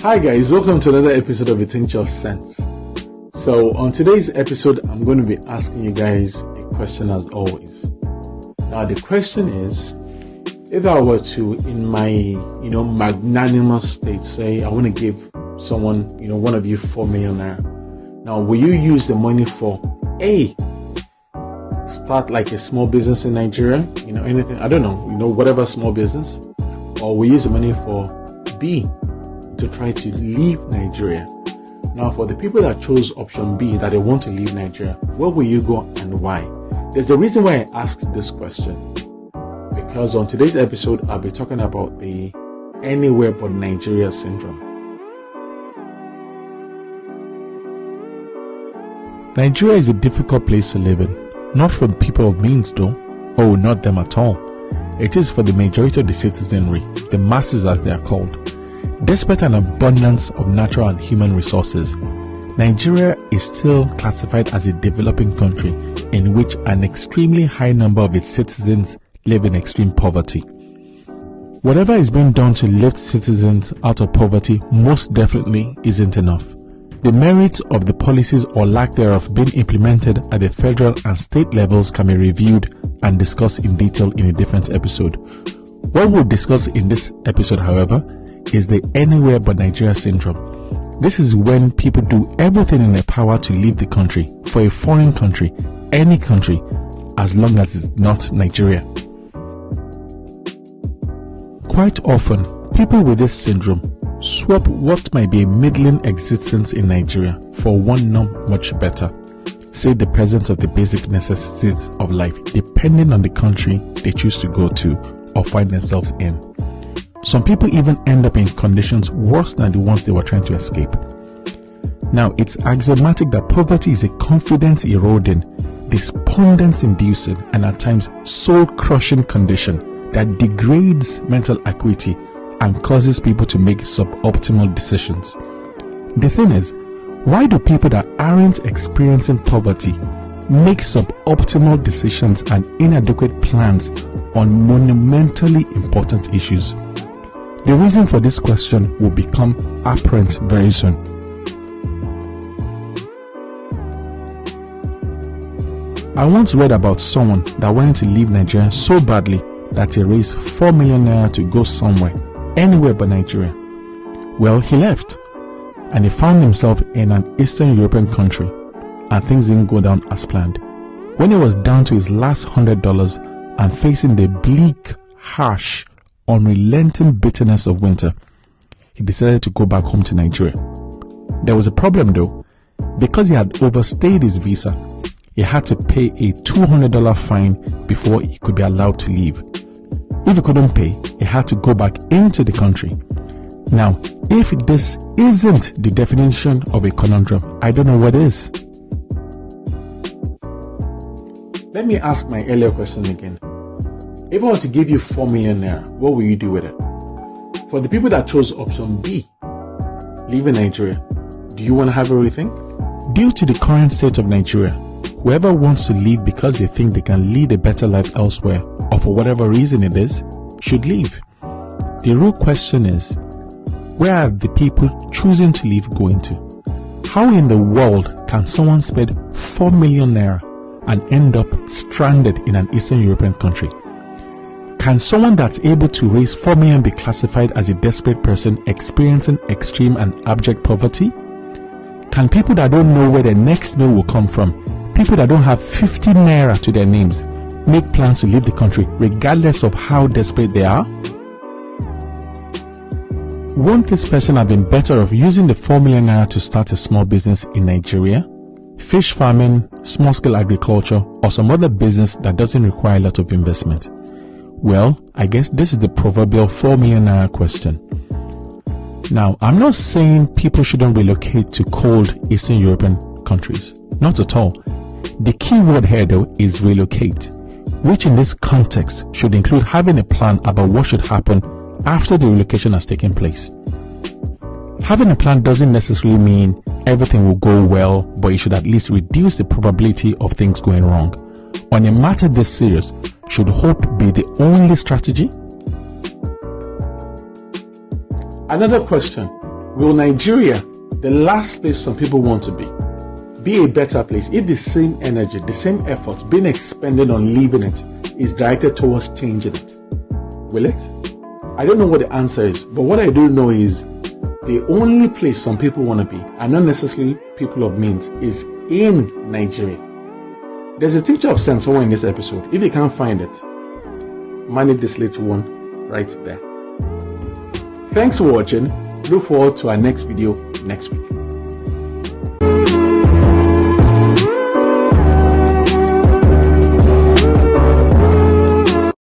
Hi guys, welcome to another episode of the Tincture of Sense. So on today's episode, I'm going to be asking you guys a question as always. Now the question is, if I were to, in my, magnanimous state, say I want to give someone, one of you 4 million naira. Now, will you use the money for A, start like a small business in Nigeria, anything, I don't know, whatever small business, or will you use the money for B, to try to leave Nigeria? Now, for the people that chose option B, that they want to leave Nigeria, where will you go and why? There's the reason why I asked this question, because on today's episode, I'll be talking about the anywhere but Nigeria syndrome. Nigeria is a difficult place to live in, not for people of means though. Oh, not them at all. It is for the majority of the citizenry, the masses as they are called. Despite an abundance of natural and human resources, Nigeria is still classified as a developing country in which an extremely high number of its citizens live in extreme poverty. Whatever is being done to lift citizens out of poverty most definitely isn't enough. The merits of the policies or lack thereof being implemented at the federal and state levels can be reviewed and discussed in detail in a different episode. What we'll discuss in this episode, however, is the anywhere but Nigeria syndrome. This is when people do everything in their power to leave the country for a foreign country, any country, as long as it's not Nigeria. Quite often, people with this syndrome swap what might be a middling existence in Nigeria for one not much better, say the presence of the basic necessities of life, depending on the country they choose to go to or find themselves in. Some people even end up in conditions worse than the ones they were trying to escape. Now, it's axiomatic that poverty is a confidence eroding, despondence inducing, and at times soul crushing condition that degrades mental acuity and causes people to make suboptimal decisions. The thing is, why do people that aren't experiencing poverty make suboptimal decisions and inadequate plans on monumentally important issues? The reason for this question will become apparent very soon. I once read about someone that wanted to leave Nigeria so badly that he raised 4 million naira to go somewhere, anywhere but Nigeria. Well, he left and he found himself in an Eastern European country and things didn't go down as planned. When he was down to his last $100 and facing the bleak, harsh, unrelenting bitterness of winter, he decided to go back home to Nigeria. There was a problem though. Because he had overstayed his visa, he had to pay a $200 fine before he could be allowed to leave. If he couldn't pay, he had to go back into the country. Now, if this isn't the definition of a conundrum, I don't know what is. Let me ask my earlier question again. If I were to give you 4 million naira, what will you do with it? For the people that chose option B, leaving Nigeria, do you want to have a rethink? Due to the current state of Nigeria, whoever wants to leave because they think they can lead a better life elsewhere, or for whatever reason it is, should leave. The real question is, where are the people choosing to leave going to? How in the world can someone spend 4 million naira and end up stranded in an Eastern European country? Can someone that's able to raise 4 million be classified as a desperate person experiencing extreme and abject poverty? Can people that don't know where their next meal will come from, people that don't have 50 naira to their names, make plans to leave the country regardless of how desperate they are? Won't this person have been better off using the 4 million naira to start a small business in Nigeria? Fish farming, small-scale agriculture, or some other business that doesn't require a lot of investment? Well, I guess this is the proverbial 4 million naira question. Now, I'm not saying people shouldn't relocate to cold Eastern European countries. Not at all. The key word here though is relocate, which in this context should include having a plan about what should happen after the relocation has taken place. Having a plan doesn't necessarily mean everything will go well, but it should at least reduce the probability of things going wrong. On a matter this serious, should hope be the only strategy? Another question. will Nigeria, the last place some people want to be a better place if the same energy, the same efforts being expended on leaving it is directed towards changing it? Will it? I don't know what the answer is, but what I do know is the only place some people want to be, and not necessarily people of means, is in Nigeria. There's a tincture of sense somewhere in this episode. If you can't find it, manage this little one right there. Thanks for watching. Look forward to our next video next week.